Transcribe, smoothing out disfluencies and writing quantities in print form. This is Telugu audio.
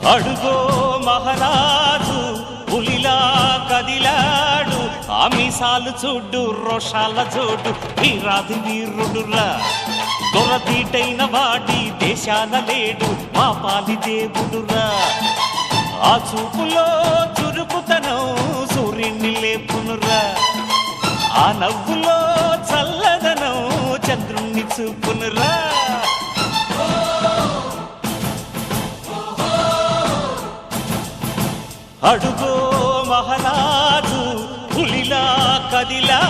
అడుగో మహారాజు పులిలా కదిలాడు, ఆమిసాలు చూడు రోషాల జోడు, వీరాది వీరుడురా. దొరతీటైన వాడి దేశాన లేడు, మా పాలి దేవుడురా. ఆ చూపులో చురుకుతనం సూర్యుని లేపునురా, ఆ నవ్వులో చల్లదనం చంద్రుణ్ణి చూపునురా. అడుగో మహారాజు పులిలా కదిలా